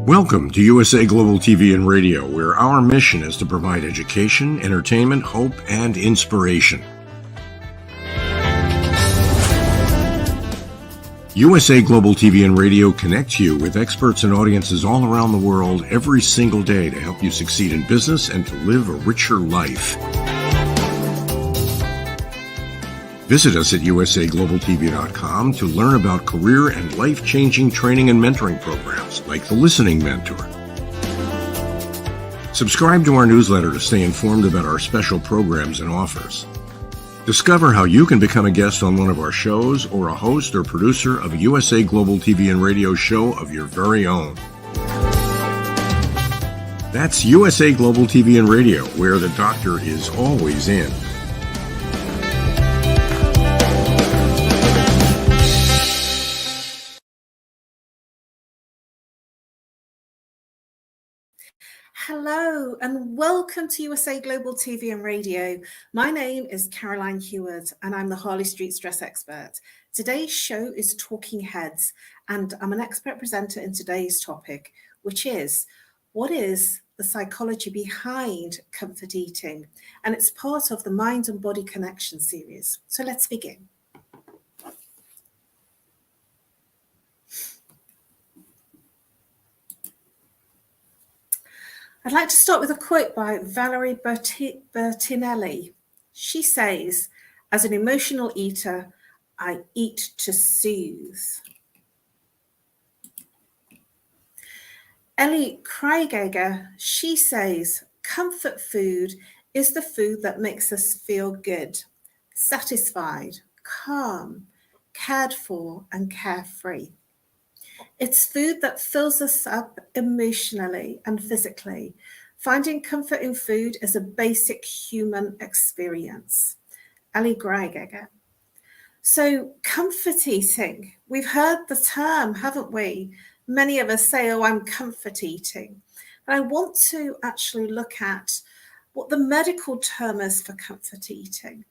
Welcome to USA Global TV and Radio, where our mission is to provide education, entertainment, hope, and inspiration. USA Global TV and Radio connects you with experts and audiences all around the world every single day to help you succeed in business and to live a richer life. Visit us at usaglobaltv.com to learn about career and life-changing training and mentoring programs like the Listening Mentor. Subscribe to our newsletter to stay informed about our special programs and offers. Discover how you can become a guest on one of our shows or a host or producer of a USA Global TV and Radio show of your very own. That's USA Global TV and Radio, where the doctor is always in. Hello and welcome to USA Global TV and Radio. My name is Caroline Heward and I'm the Harley Street Stress Expert. Today's show is Talking Heads and I'm an expert presenter in today's topic, which is what is the psychology behind comfort eating? And it's part of the Mind and Body Connection series. So let's begin. I'd like to start with a quote by Valerie Bertinelli. She says, "As an emotional eater, I eat to soothe." Ellie Krieger, she says, "Comfort food is the food that makes us feel good, satisfied, calm, cared for, and carefree. It's food that fills us up emotionally and physically. Finding comfort in food is a basic human experience." Ellie Krieger. So comfort eating, we've heard the term, haven't we? Many of us say, oh, I'm comfort eating. But I want to actually look at what the medical term is for comfort eating.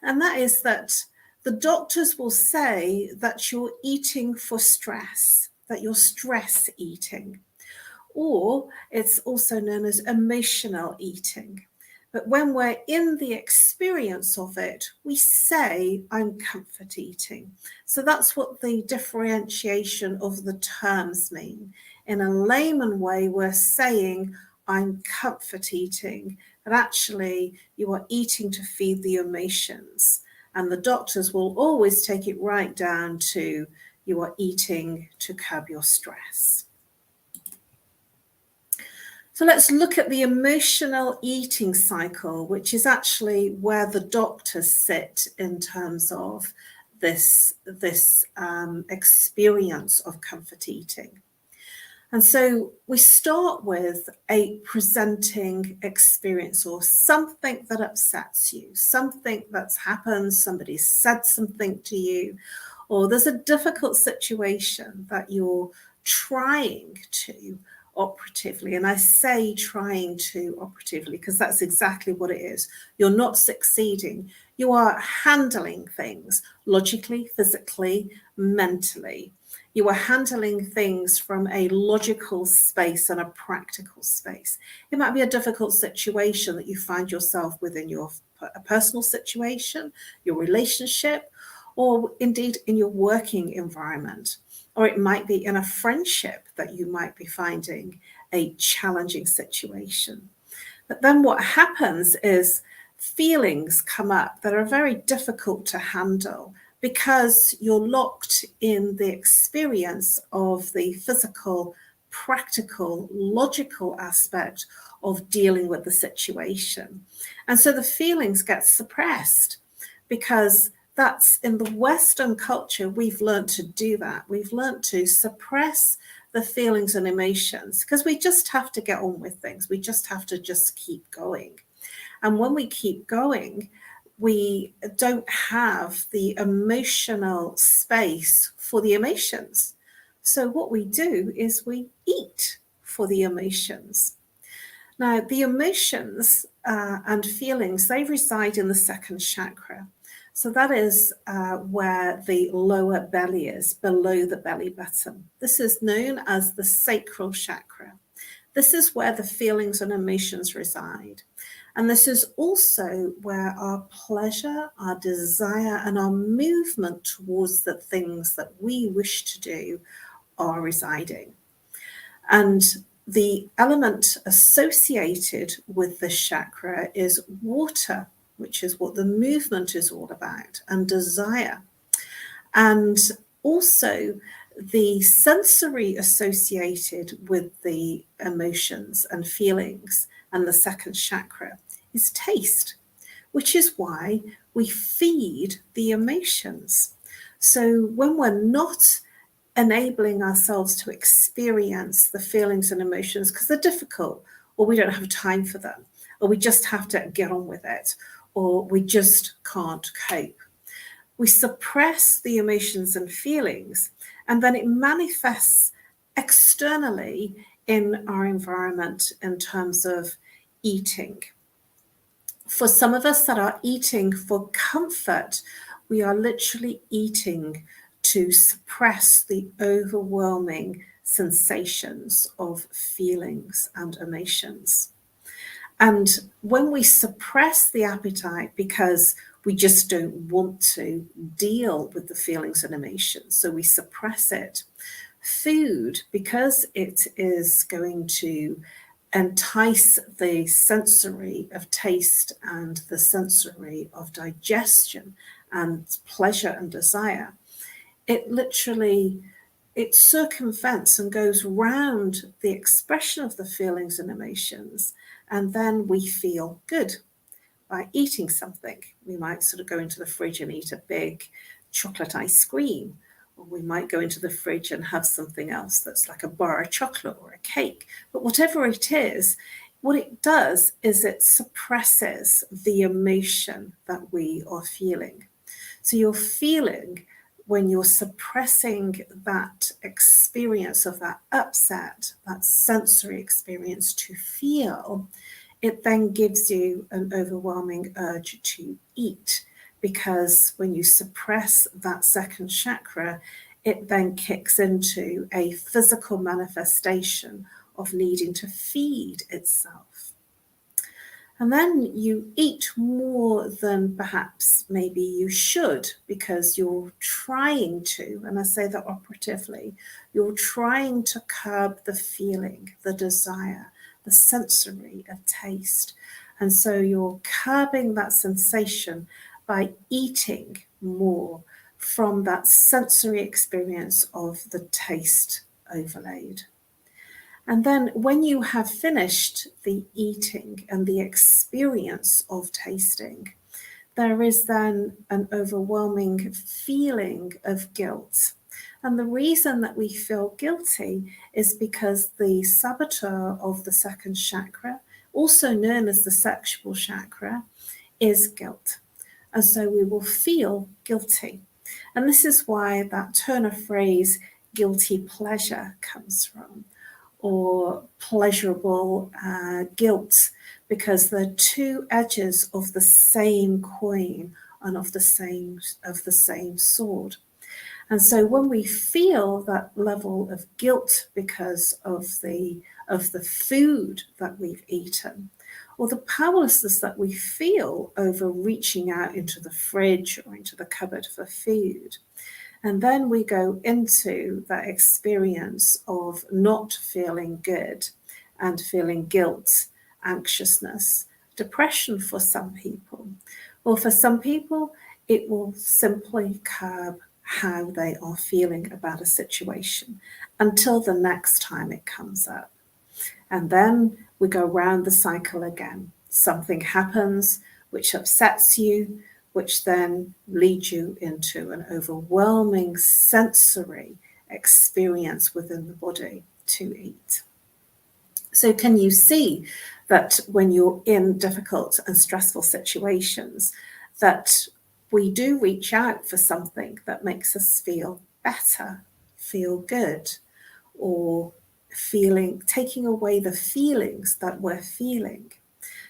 And that is that the doctors will say that you're eating for stress, that you're stress eating, or it's also known as emotional eating. But when we're in the experience of it, we say, I'm comfort eating. So that's what the differentiation of the terms mean. In a layman way, we're saying, I'm comfort eating, but actually you are eating to feed the emotions. And the doctors will always take it right down to you are eating to curb your stress. So let's look at the emotional eating cycle, which is actually where the doctors sit in terms of this experience of comfort eating. And so we start with a presenting experience or something that upsets you, something that's happened, somebody said something to you, or there's a difficult situation that you're trying to operatively. And I say trying to operatively because that's exactly what it is. You're not succeeding. You are handling things logically, physically, mentally. You are handling things from a logical space and a practical space. It might be a difficult situation that you find yourself within your personal situation, your relationship, or indeed in your working environment. Or it might be in a friendship that you might be finding a challenging situation. But then what happens is feelings come up that are very difficult to handle because you're locked in the experience of the physical, practical, logical aspect of dealing with the situation. And so the feelings get suppressed because that's in the Western culture, we've learned to do that. We've learned to suppress the feelings and emotions because we just have to get on with things. We just have to just keep going. And when we keep going, we don't have the emotional space for the emotions. So what we do is we eat for the emotions. Now, the emotions and feelings, they reside in the second chakra. So that is where the lower belly is, below the belly button. This is known as the sacral chakra. This is where the feelings and emotions reside. And this is also where our pleasure, our desire, and our movement towards the things that we wish to do are residing. And the element associated with this chakra is water, which is what the movement is all about, and desire. And also the sensory associated with the emotions and feelings and the second chakra is taste, which is why we feed the emotions. So when we're not enabling ourselves to experience the feelings and emotions because they're difficult, or we don't have time for them, or we just have to get on with it, or we just can't cope, we suppress the emotions and feelings, and then it manifests externally in our environment in terms of eating. For some of us that are eating for comfort, we are literally eating to suppress the overwhelming sensations of feelings and emotions. And when we suppress the appetite because we just don't want to deal with the feelings and emotions, so we suppress it, food, because it is going to entice the sensory of taste and the sensory of digestion and pleasure and desire, it circumvents and goes round the expression of the feelings and emotions, and then we feel good by eating something. We might sort of go into the fridge and eat a big chocolate ice cream, or we might go into the fridge and have something else that's like a bar of chocolate or a cake. But whatever it is, what it does is it suppresses the emotion that we are feeling. So you're feeling, when you're suppressing that experience of that upset, that sensory experience to feel, it then gives you an overwhelming urge to eat, because when you suppress that second chakra, it then kicks into a physical manifestation of needing to feed itself. And then you eat more than perhaps maybe you should, because you're trying to, and I say that operatively, you're trying to curb the feeling, the desire, the sensory of taste. And so you're curbing that sensation by eating more from that sensory experience of the taste overlaid. And then when you have finished the eating and the experience of tasting, there is then an overwhelming feeling of guilt. And the reason that we feel guilty is because the saboteur of the second chakra, also known as the sexual chakra, is guilt. And so we will feel guilty. And this is why that turn of phrase, guilty pleasure, comes from, or pleasurable guilt, because they're two edges of the same coin and of the same sword. And so when we feel that level of guilt because of the food that we've eaten, or the powerlessness that we feel over reaching out into the fridge or into the cupboard for food, and then we go into that experience of not feeling good and feeling guilt, anxiousness, depression for some people. Well, for some people, it will simply curb how they are feeling about a situation until the next time it comes up. And then we go round the cycle again. Something happens which upsets you, which then leads you into an overwhelming sensory experience within the body to eat. So can you see that when you're in difficult and stressful situations, that we do reach out for something that makes us feel better, feel good, or taking away the feelings that we're feeling.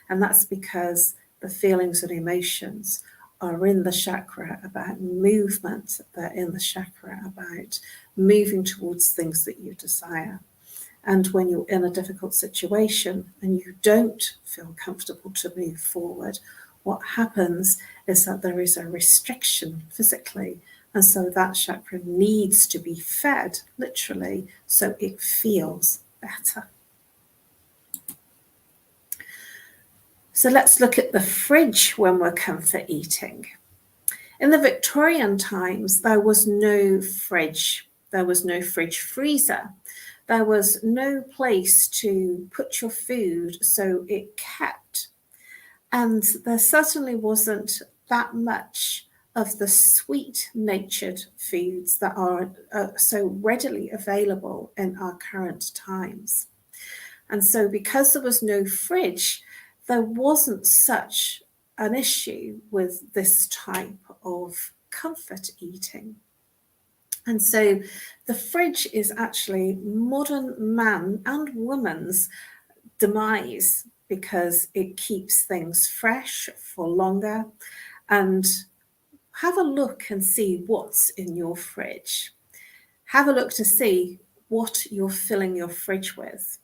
And that's because the feelings and emotions are in the chakra about movement. They're in the chakra about moving towards things that you desire. And when you're in a difficult situation and you don't feel comfortable to move forward, what happens is that there is a restriction physically. And so that chakra needs to be fed, literally, so it feels better. So let's look at the fridge when we're comfort eating. In the Victorian times, there was no fridge. There was no fridge freezer. There was no place to put your food so it kept. And there certainly wasn't that much of the sweet-natured foods that are so readily available in our current times. And so because there was no fridge, there wasn't such an issue with this type of comfort eating. And so the fridge is actually modern man and woman's demise, because it keeps things fresh for longer. And have a look and see what's in your fridge. Have a look to see what you're filling your fridge with.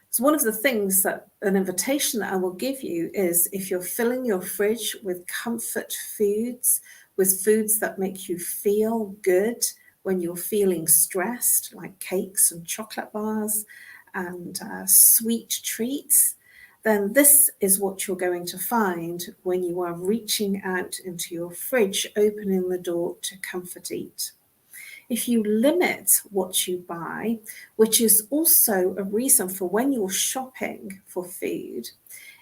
So one of the things that an invitation that I will give you is, if you're filling your fridge with comfort foods, with foods that make you feel good when you're feeling stressed, like cakes and chocolate bars and sweet treats, then this is what you're going to find when you are reaching out into your fridge, opening the door to comfort eat. If you limit what you buy, which is also a reason for when you're shopping for food,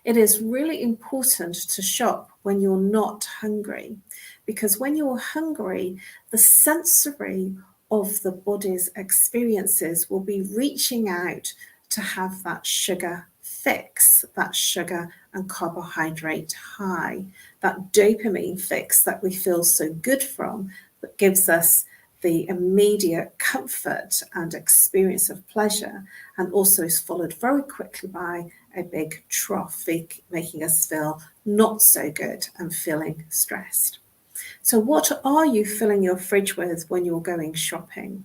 it is really important to shop when you're not hungry, because when you're hungry, the sensory of the body's experiences will be reaching out to have that sugar fix, that sugar and carbohydrate high, that dopamine fix that we feel so good from, that gives us the immediate comfort and experience of pleasure, and also is followed very quickly by a big trough, making us feel not so good and feeling stressed. So what are you filling your fridge with when you're going shopping?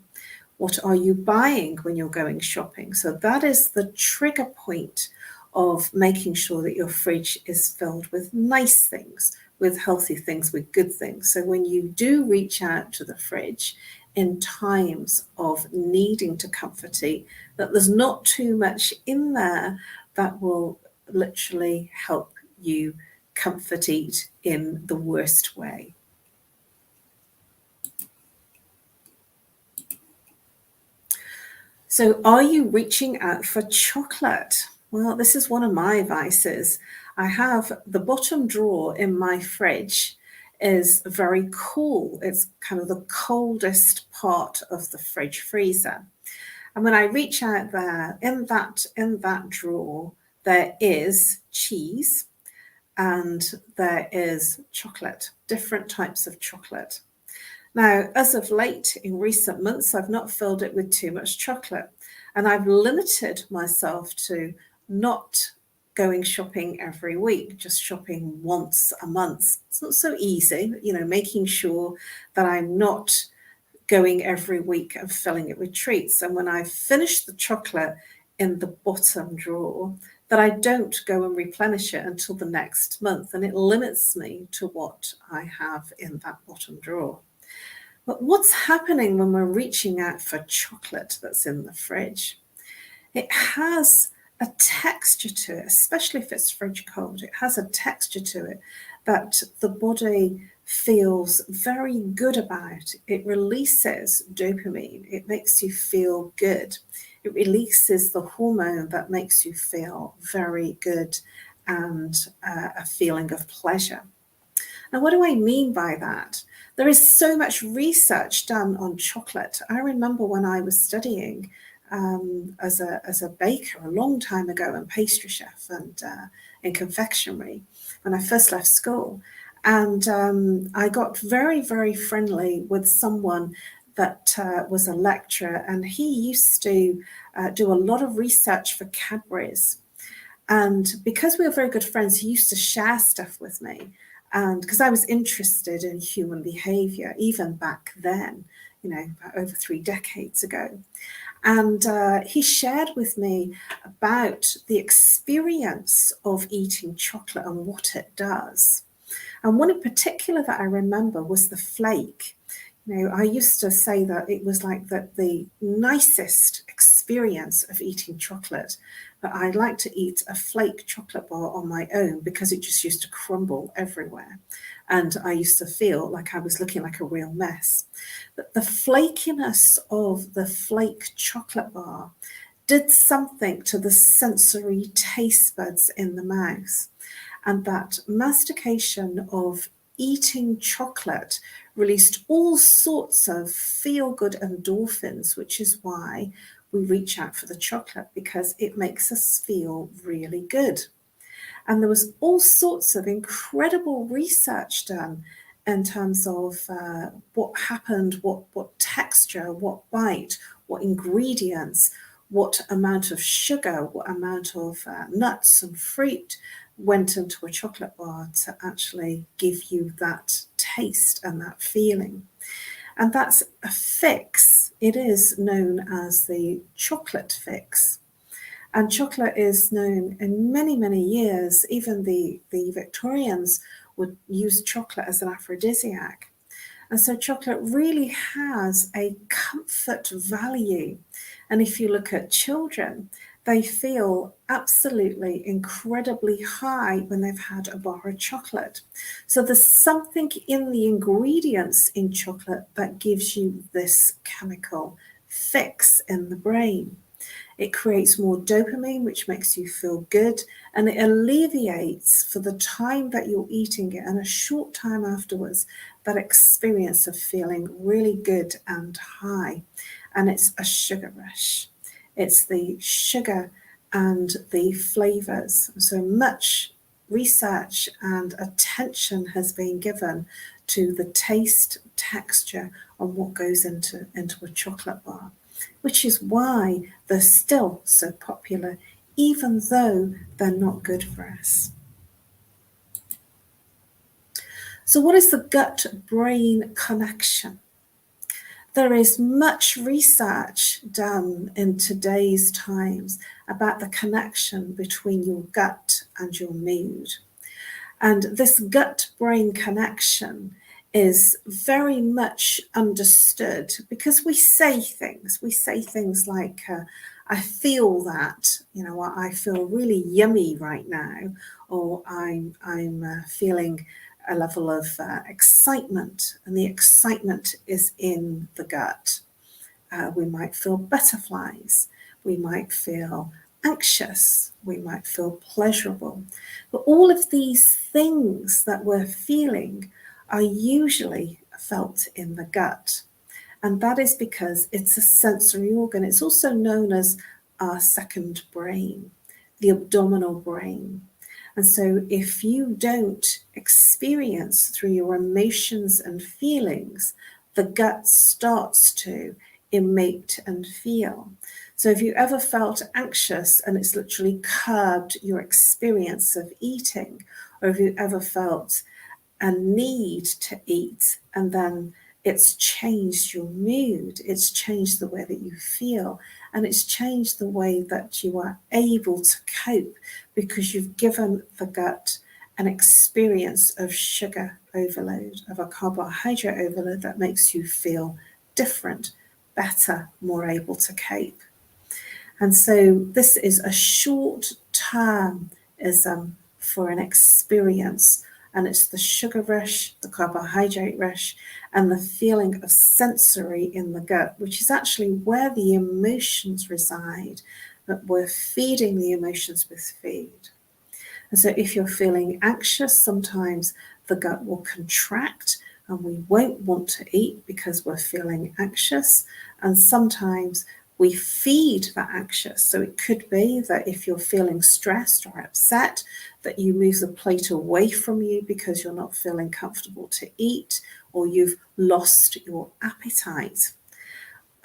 What are you buying when you're going shopping? So that is the trigger point of making sure that your fridge is filled with nice things, with healthy things, with good things. So when you do reach out to the fridge in times of needing to comfort eat, that there's not too much in there that will literally help you comfort eat in the worst way. So are you reaching out for chocolate? Well, this is one of my vices. I have the bottom drawer in my fridge is very cool. It's kind of the coldest part of the fridge freezer. And when I reach out there, in that drawer, there is cheese and there is chocolate, different types of chocolate. Now, as of late, in recent months, I've not filled it with too much chocolate, and I've limited myself to not going shopping every week, just shopping once a month. It's not so easy, making sure that I'm not going every week and filling it with treats. And when I've finished the chocolate in the bottom drawer, that I don't go and replenish it until the next month, and it limits me to what I have in that bottom drawer. But what's happening when we're reaching out for chocolate that's in the fridge? It has a texture to it, especially if it's fridge cold. It has a texture to it that the body feels very good about. It releases dopamine. It makes you feel good. It releases the hormone that makes you feel very good and a feeling of pleasure. Now, what do I mean by that? There is so much research done on chocolate. I remember when I was studying as a baker a long time ago, and pastry chef and in confectionery, when I first left school. And I got very, very friendly with someone that was a lecturer, and he used to do a lot of research for Cadbury's. And because we were very good friends, he used to share stuff with me. And because I was interested in human behaviour even back then, over 3 decades ago. And he shared with me about the experience of eating chocolate and what it does. And one in particular that I remember was the flake. I used to say that it was like the nicest experience of eating chocolate, but I like to eat a flake chocolate bar on my own because it just used to crumble everywhere. And I used to feel like I was looking like a real mess. But the flakiness of the flake chocolate bar did something to the sensory taste buds in the mouth. And that mastication of eating chocolate released all sorts of feel-good endorphins, which is why we reach out for the chocolate, because it makes us feel really good. And there was all sorts of incredible research done in terms of what happened, what texture, what bite, what ingredients, what amount of sugar, what amount of nuts and fruit went into a chocolate bar to actually give you that taste and that feeling. And that's a fix. It is known as the chocolate fix. And chocolate is known in many, many years. Even the Victorians would use chocolate as an aphrodisiac. And so chocolate really has a comfort value. And if you look at children, they feel absolutely incredibly high when they've had a bar of chocolate. So there's something in the ingredients in chocolate that gives you this chemical fix in the brain. It creates more dopamine, which makes you feel good, and it alleviates, for the time that you're eating it and a short time afterwards, that experience of feeling really good and high. And it's a sugar rush. It's the sugar and the flavors. So much research and attention has been given to the taste, texture, and what goes into a chocolate bar, which is why they're still so popular, even though they're not good for us. So what is the gut-brain connection? There is much research done in today's times about the connection between your gut and your mood. And this gut-brain connection is very much understood because we say things. We say things like, I feel that, I feel really yummy right now, or I'm feeling a level of excitement, and the excitement is in the gut. We might feel butterflies, we might feel anxious, we might feel pleasurable. But all of these things that we're feeling are usually felt in the gut. And that is because it's a sensory organ. It's also known as our second brain, the abdominal brain. And so if you don't experience through your emotions and feelings, the gut starts to emit and feel. So if you ever felt anxious and it's literally curbed your experience of eating, or if you ever felt a need to eat and then it's changed your mood, it's changed the way that you feel, and it's changed the way that you are able to cope because you've given the gut an experience of sugar overload, of a carbohydrate overload that makes you feel different, better, more able to cope. And so this is a short-termism for an experience. And it's the sugar rush, the carbohydrate rush, and the feeling of sensory in the gut, which is actually where the emotions reside, but we're feeding the emotions with food. And so if you're feeling anxious, sometimes the gut will contract and we won't want to eat because we're feeling anxious. And sometimes we feed that anxious. So it could be that if you're feeling stressed or upset, that you move the plate away from you because you're not feeling comfortable to eat, or you've lost your appetite.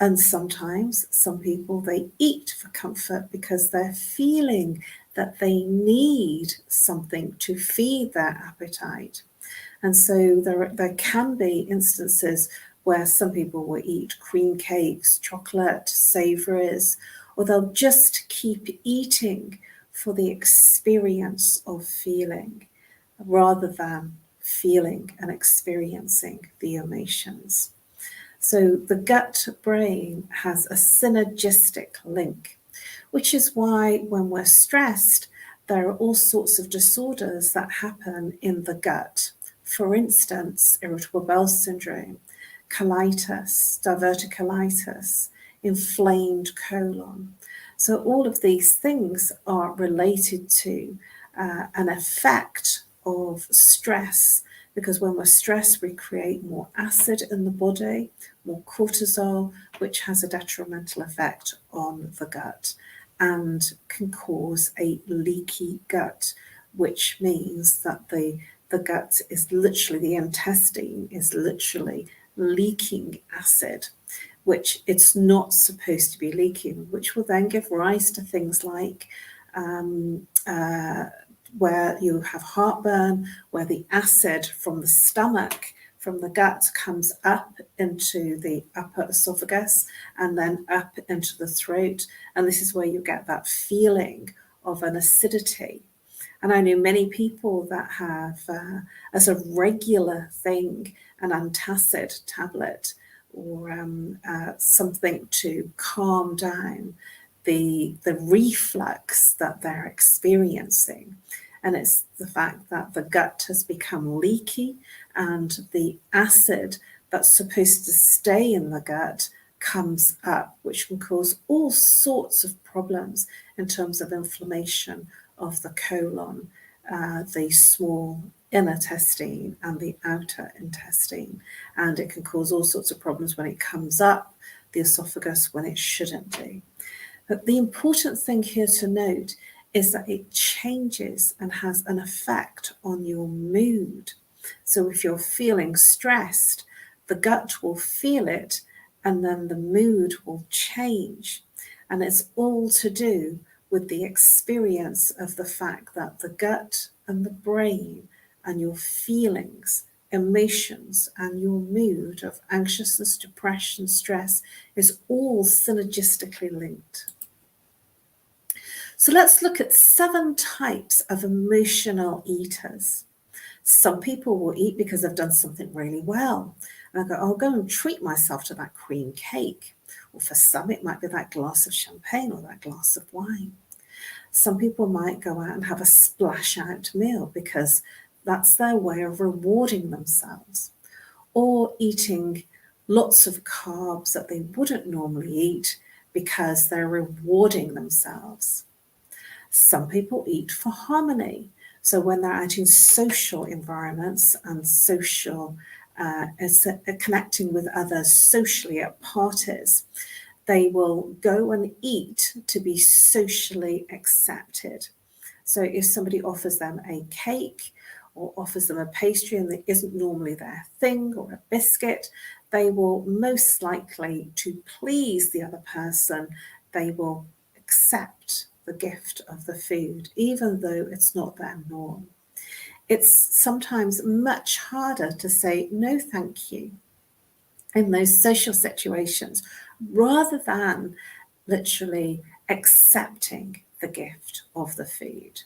And sometimes some people, they eat for comfort because they're feeling that they need something to feed their appetite. And so there can be instances where some people will eat cream cakes, chocolate, savouries, or they'll just keep eating for the experience of feeling rather than feeling and experiencing the emotions. So the gut-brain has a synergistic link, which is why when we're stressed, there are all sorts of disorders that happen in the gut. For instance, irritable bowel syndrome, colitis, diverticulitis, inflamed colon. So all of these things are related to an effect of stress, because when we're stressed, we create more acid in the body, more cortisol, which has a detrimental effect on the gut and can cause a leaky gut, which means that the gut is literally, the intestine is literally leaking acid, which it's not supposed to be leaking, which will then give rise to things like where you have heartburn, where the acid from the stomach, from the gut, comes up into the upper esophagus and then up into the throat. And this is where you get that feeling of an acidity. And I know many people that have, as a regular thing, an antacid tablet or something to calm down the reflux that they're experiencing. And it's the fact that the gut has become leaky and the acid that's supposed to stay in the gut comes up, which can cause all sorts of problems in terms of inflammation of the colon, the small inner intestine and the outer intestine. And it can cause all sorts of problems when it comes up the esophagus when it shouldn't do. But the important thing here to note is that it changes and has an effect on your mood. So if you're feeling stressed, the gut will feel it and then the mood will change. And it's all to do with the experience of the fact that the gut and the brain and your feelings, emotions, and your mood of anxiousness, depression, stress is all synergistically linked. So let's look at 7 types of emotional eaters. Some people will eat because they've done something really well. And I go, I'll go and treat myself to that cream cake. Or for some, it might be that glass of champagne or that glass of wine. Some people might go out and have a splash out meal because that's their way of rewarding themselves. Or eating lots of carbs that they wouldn't normally eat because they're rewarding themselves. Some people eat for harmony. So when they're out in social environments and social connecting with others socially at parties, they will go and eat to be socially accepted. So if somebody offers them a cake or offers them a pastry and it isn't normally their thing, or a biscuit, they will most likely, to please the other person, they will accept the gift of the food, even though it's not their norm. It's sometimes much harder to say no thank you in those social situations rather than literally accepting the gift of the food.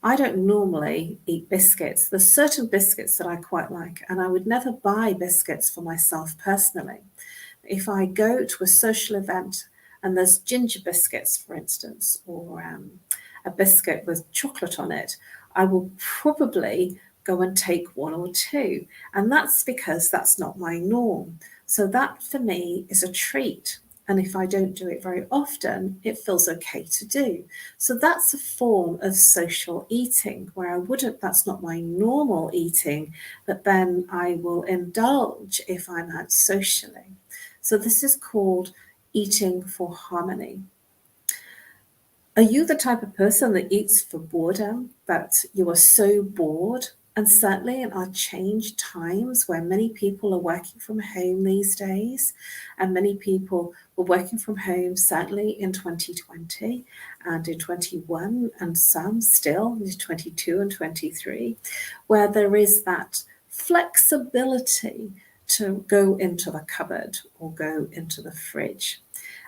I don't normally eat biscuits. There's certain biscuits that I quite like, and I would never buy biscuits for myself personally. If I go to a social event and there's ginger biscuits, for instance, or a biscuit with chocolate on it, I will probably go and take 1 or 2. And that's because that's not my norm. So that for me is a treat. And if I don't do it very often, it feels okay to do. So that's a form of social eating where that's not my normal eating, but then I will indulge if I'm out socially. So this is called eating for harmony. Are you the type of person that eats for boredom, that you are so bored? And certainly in our changed times where many people are working from home these days, and many people were working from home certainly in 2020 and in 21, and some still in 22 and 23, where there is that flexibility to go into the cupboard or go into the fridge.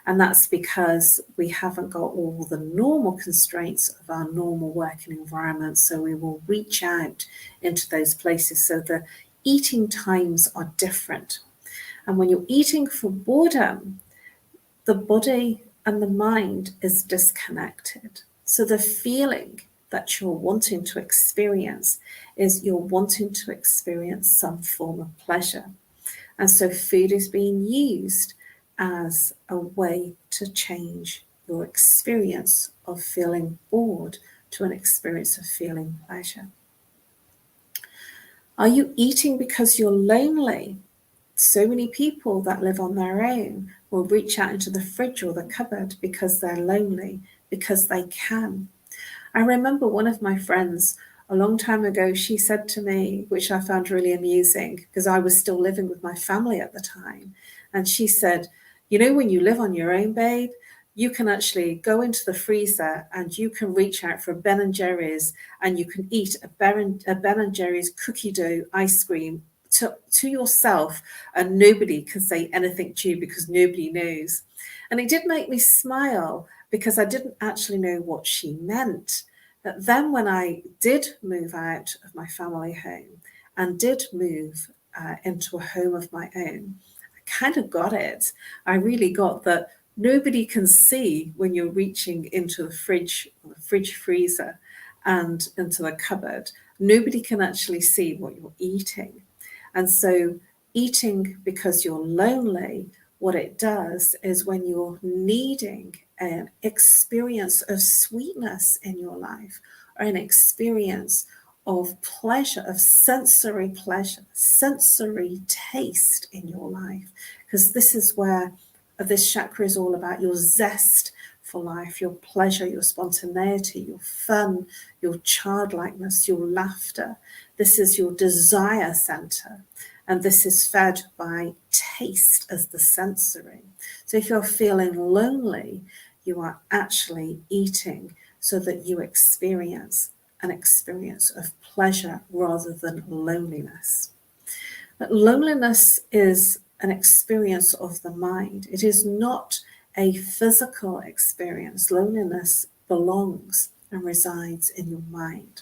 And that's because we haven't got all the normal constraints of our normal working environment. So we will reach out into those places. So the eating times are different. And when you're eating for boredom, the body and the mind is disconnected. So the feeling that you're wanting to experience is you're wanting to experience some form of pleasure. And so food is being used as a way to change your experience of feeling bored to an experience of feeling pleasure. Are you eating because you're lonely? So many people that live on their own will reach out into the fridge or the cupboard because they're lonely, because they can. I remember one of my friends a long time ago, she said to me, which I found really amusing because I was still living with my family at the time. And she said, you know, when you live on your own, babe, you can actually go into the freezer and you can reach out for a Ben & Jerry's and you can eat a Ben & Jerry's cookie dough ice cream to yourself, and nobody can say anything to you because nobody knows. And it did make me smile because I didn't actually know what she meant. But then when I did move out of my family home and did move into a home of my own, I kind of got it. I really got that nobody can see when you're reaching into the fridge, or the fridge freezer, and into the cupboard. Nobody can actually see what you're eating. And so eating because you're lonely, what it does is when you're needing an experience of sweetness in your life, or an experience of pleasure, of sensory pleasure, sensory taste in your life, because this is where this chakra is all about your zest for life, your pleasure, your spontaneity, your fun, your childlikeness, your laughter. This is your desire center. And this is fed by taste as the sensory. So if you're feeling lonely, you are actually eating so that you experience an experience of pleasure rather than loneliness. But loneliness is an experience of the mind. It is not a physical experience. Loneliness belongs and resides in your mind.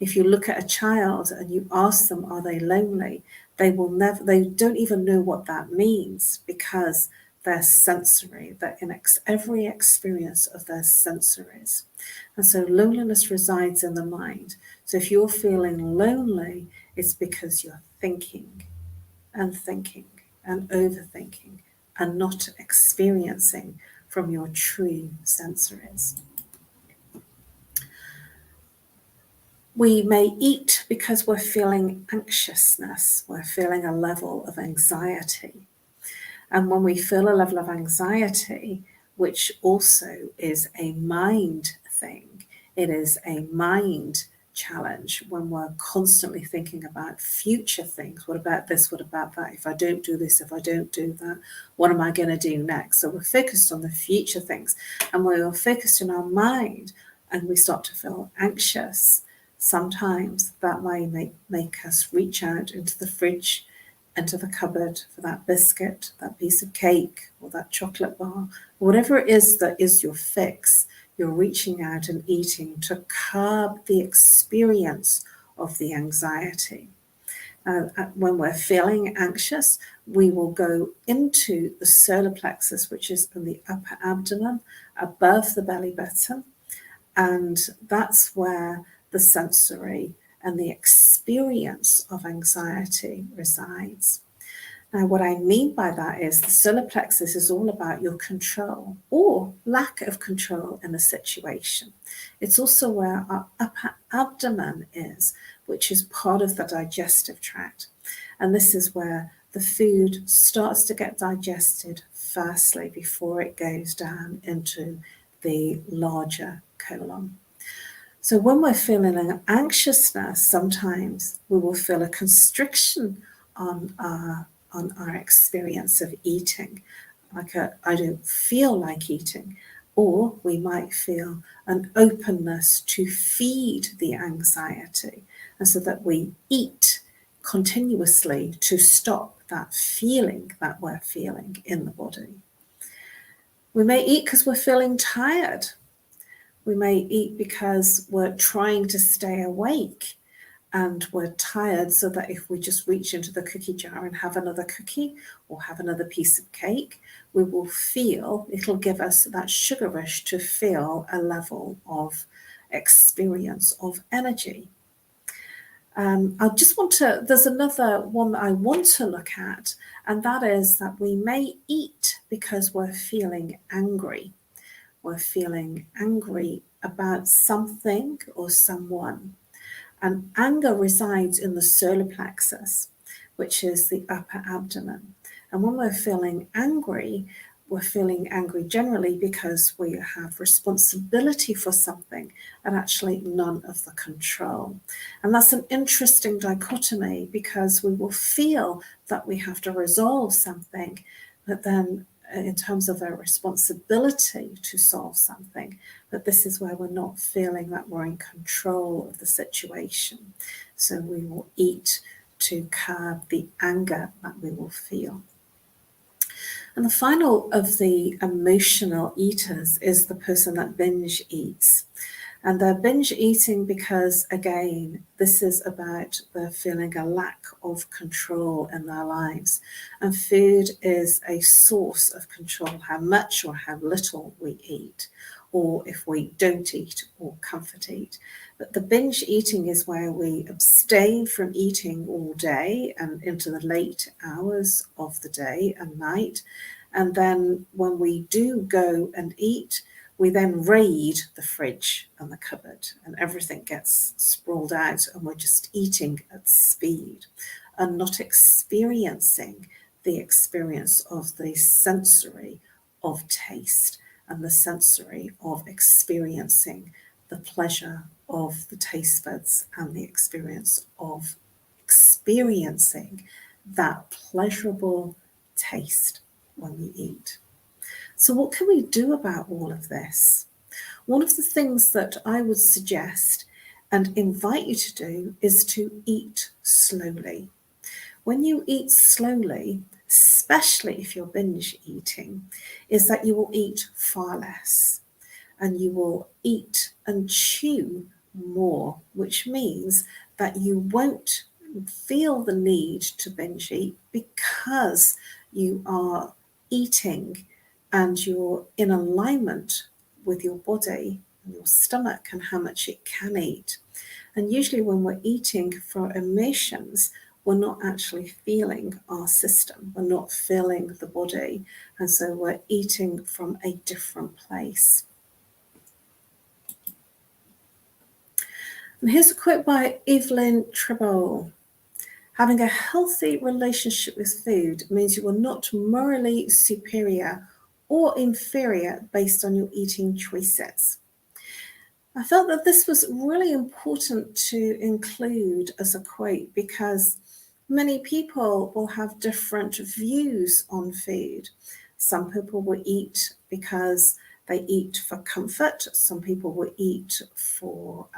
If you look at a child and you ask them, are they lonely? They don't even know what that means because they're sensory. They're in every experience of their sensories. And so loneliness resides in the mind. So if you're feeling lonely, it's because you're thinking and overthinking and not experiencing from your true sensories. We may eat because we're feeling anxiousness, we're feeling a level of anxiety. And when we feel a level of anxiety, which also is a mind thing, it is a mind challenge when we're constantly thinking about future things. What about this? What about that? If I don't do this, if I don't do that, what am I going to do next? So we're focused on the future things. And when we're focused in our mind and we start to feel anxious, sometimes that may make us reach out into the fridge, into the cupboard for that biscuit, that piece of cake, or that chocolate bar, whatever it is that is your fix. You're reaching out and eating to curb the experience of the anxiety. When we're feeling anxious, we will go into the solar plexus, which is in the upper abdomen, above the belly button, and that's where the sensory and the experience of anxiety resides. Now, what I mean by that is the solar plexus is all about your control or lack of control in a situation. It's also where our upper abdomen is, which is part of the digestive tract. And this is where the food starts to get digested firstly before it goes down into the larger colon. So when we're feeling an anxiousness, sometimes we will feel a constriction on our experience of eating, like I don't feel like eating, or we might feel an openness to feed the anxiety, and so that we eat continuously to stop that feeling that we're feeling in the body. We may eat because we're feeling tired. We may eat because we're trying to stay awake and we're tired, so that if we just reach into the cookie jar and have another cookie or have another piece of cake, we will feel, it'll give us that sugar rush to feel a level of experience of energy. There's another one that I want to look at, and that is that we may eat because we're feeling angry. We're feeling angry about something or someone. And anger resides in the solar plexus, which is the upper abdomen. And when we're feeling angry, we're feeling angry generally because we have responsibility for something and actually none of the control. And that's an interesting dichotomy, because we will feel that we have to resolve something, but then in terms of our responsibility to solve something, that this is where we're not feeling that we're in control of the situation. So we will eat to curb the anger that we will feel. And the final of the emotional eaters is the person that binge eats. And they're binge eating because, again, this is about they're feeling a lack of control in their lives. And food is a source of control, how much or how little we eat, or if we don't eat or comfort eat. But the binge eating is where we abstain from eating all day and into the late hours of the day and night. And then when we do go and eat, we then raid the fridge and the cupboard, and everything gets sprawled out, and we're just eating at speed and not experiencing the experience of the sensory of taste and the sensory of experiencing the pleasure of the taste buds and the experience of experiencing that pleasurable taste when we eat. So what can we do about all of this? One of the things that I would suggest and invite you to do is to eat slowly. When you eat slowly, especially if you're binge eating, is that you will eat far less and you will eat and chew more, which means that you won't feel the need to binge eat because you are eating and you're in alignment with your body and your stomach and how much it can eat. And usually when we're eating for emotions, we're not actually feeling our system, we're not feeling the body, and so we're eating from a different place. And here's a quote by Evelyn Tribble. Having a healthy relationship with food means you are not morally superior or inferior based on your eating choices. I felt that this was really important to include as a quote because many people will have different views on food. Some people will eat because they eat for comfort. Some people will eat for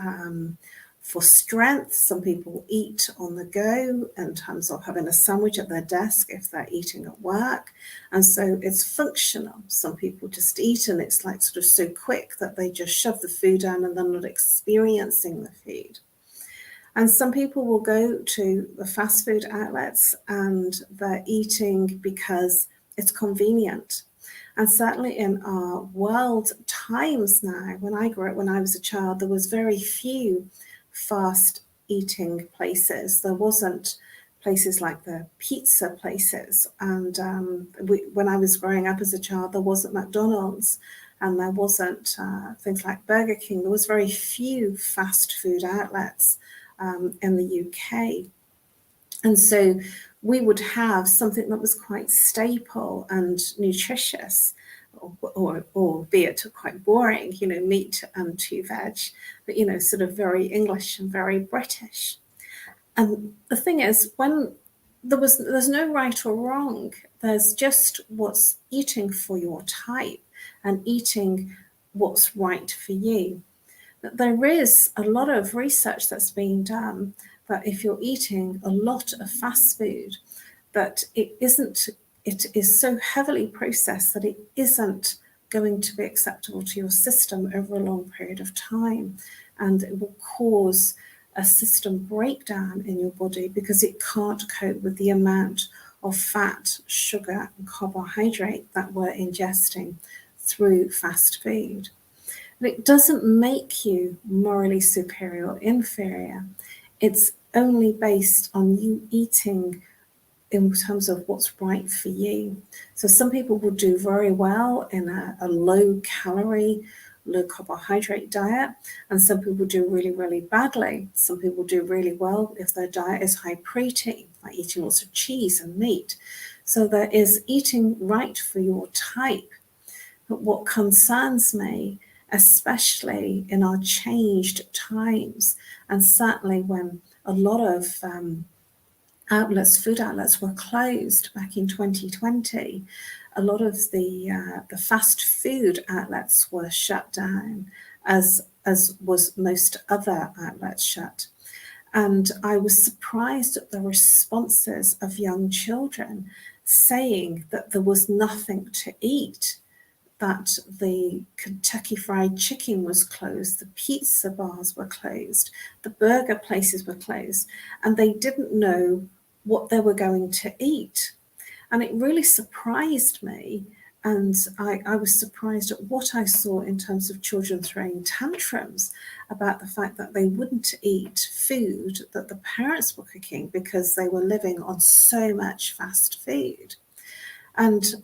strength. Some people eat on the go in terms of having a sandwich at their desk if they're eating at work. And so it's functional. Some people just eat and it's like sort of so quick that they just shove the food down and they're not experiencing the food. And some people will go to the fast food outlets and they're eating because it's convenient. And certainly in our world times now, when I was a child, there was very few fast eating places. There wasn't places like the pizza places. And when I was growing up as a child, there wasn't McDonald's and there wasn't things like Burger King. There was very few fast food outlets in the UK. And so we would have something that was quite staple and nutritious, or be it quite boring, meat and 2 veg, but, sort of very English and very British. And the thing is, when there's no right or wrong, there's just what's eating for your type and eating what's right for you. There is a lot of research that's being done that if you're eating a lot of fast food, that it is so heavily processed that it isn't going to be acceptable to your system over a long period of time. And it will cause a system breakdown in your body because it can't cope with the amount of fat, sugar, and carbohydrate that we're ingesting through fast food. And it doesn't make you morally superior or inferior. It's only based on you eating in terms of what's right for you. So some people will do very well in a low calorie, low carbohydrate diet, and some people do really, really badly. Some people do really well if their diet is high protein, like eating lots of cheese and meat. So there is eating right for your type. But what concerns me, especially in our changed times, and certainly when a lot of food outlets were closed back in 2020, a lot of the fast food outlets were shut down, as was most other outlets shut. And I was surprised at the responses of young children saying that there was nothing to eat, that the Kentucky Fried Chicken was closed, the pizza bars were closed, the burger places were closed, and they didn't know what they were going to eat. And it really surprised me. And I was surprised at what I saw in terms of children throwing tantrums about the fact that they wouldn't eat food that the parents were cooking because they were living on so much fast food. And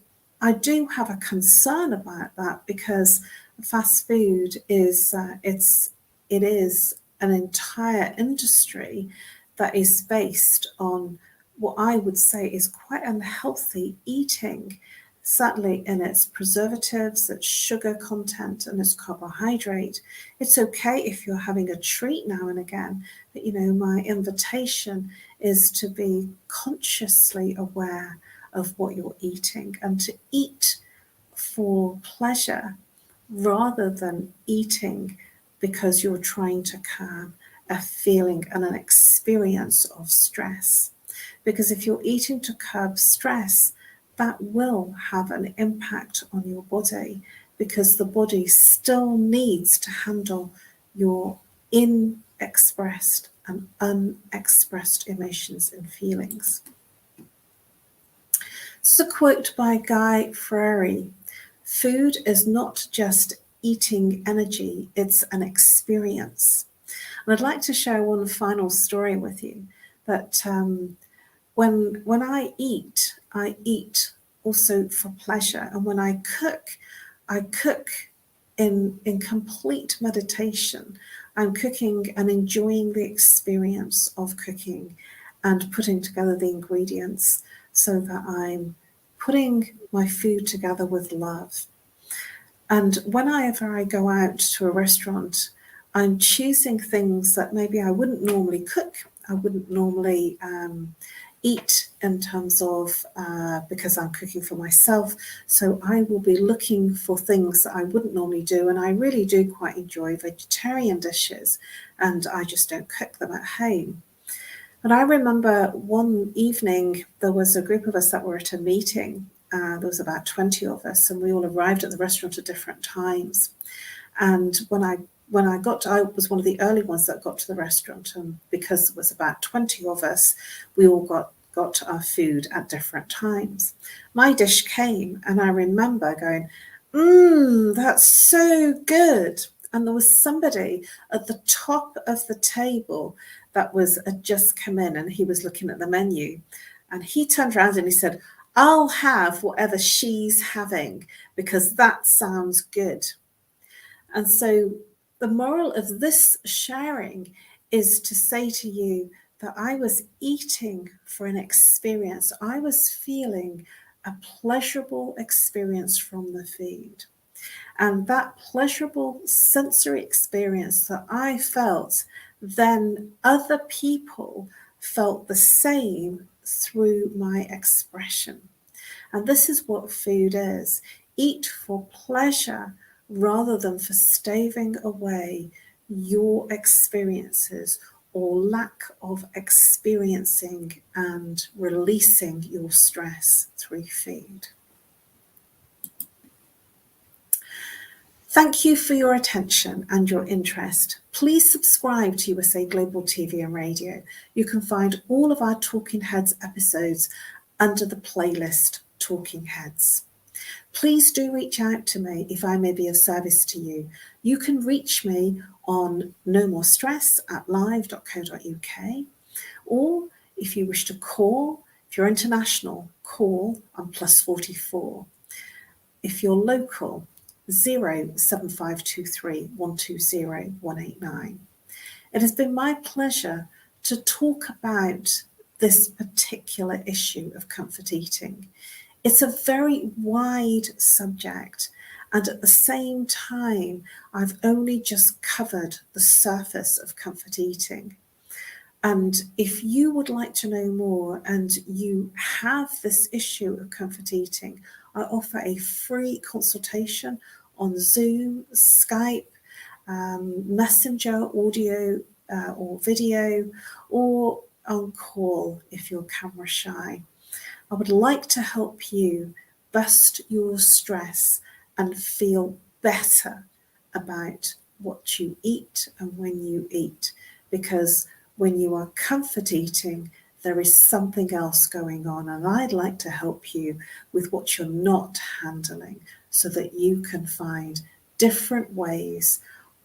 I do have a concern about that because fast food is it is an entire industry that is based on what I would say is quite unhealthy eating, certainly in its preservatives, its sugar content, and its carbohydrate. It's okay if you're having a treat now and again, but my invitation is to be consciously aware of what you're eating and to eat for pleasure rather than eating because you're trying to curb a feeling and an experience of stress. Because if you're eating to curb stress, that will have an impact on your body, because the body still needs to handle your inexpressed and unexpressed emotions and feelings. This is a quote by Guy Fieri. Food is not just eating energy, it's an experience. And I'd like to share one final story with you, that when I eat also for pleasure. And when I cook in complete meditation. I'm cooking and enjoying the experience of cooking and putting together the ingredients so that I'm putting my food together with love. And whenever I go out to a restaurant, I'm choosing things that maybe I wouldn't normally cook. I wouldn't normally eat in terms of because I'm cooking for myself. So I will be looking for things that I wouldn't normally do. And I really do quite enjoy vegetarian dishes, and I just don't cook them at home. And I remember one evening, there was a group of us that were at a meeting. There was about 20 of us, and we all arrived at the restaurant at different times. And when I was one of the early ones that got to the restaurant, and because there was about 20 of us, we all got our food at different times. My dish came, and I remember going, that's so good. And there was somebody at the top of the table that had just come in, and he was looking at the menu, and he turned around and he said, "I'll have whatever she's having because that sounds good." And so the moral of this sharing is to say to you that I was eating for an experience. I was feeling a pleasurable experience from the food. And that pleasurable sensory experience that I felt, then other people felt the same through my expression. And this is what food is. Eat for pleasure rather than for staving away your experiences or lack of experiencing and releasing your stress through food. Thank you for your attention and your interest. Please subscribe to USA Global TV and Radio. You can find all of our Talking Heads episodes under the playlist Talking Heads. Please do reach out to me if I may be of service to you. You can reach me on nomorestress@live.co.uk, or if you wish to call, if you're international, call on +44. If you're local, 07523 120 189. It has been my pleasure to talk about this particular issue of comfort eating. It's a very wide subject, and at the same time, I've only just covered the surface of comfort eating. And if you would like to know more and you have this issue of comfort eating, I offer a free consultation on Zoom, Skype, Messenger, audio or video, or on call if you're camera shy. I would like to help you bust your stress and feel better about what you eat and when you eat, because when you are comfort eating, there is something else going on, and I'd like to help you with what you're not handling so that you can find different ways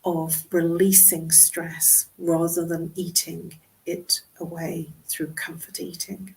of releasing stress rather than eating it away through comfort eating.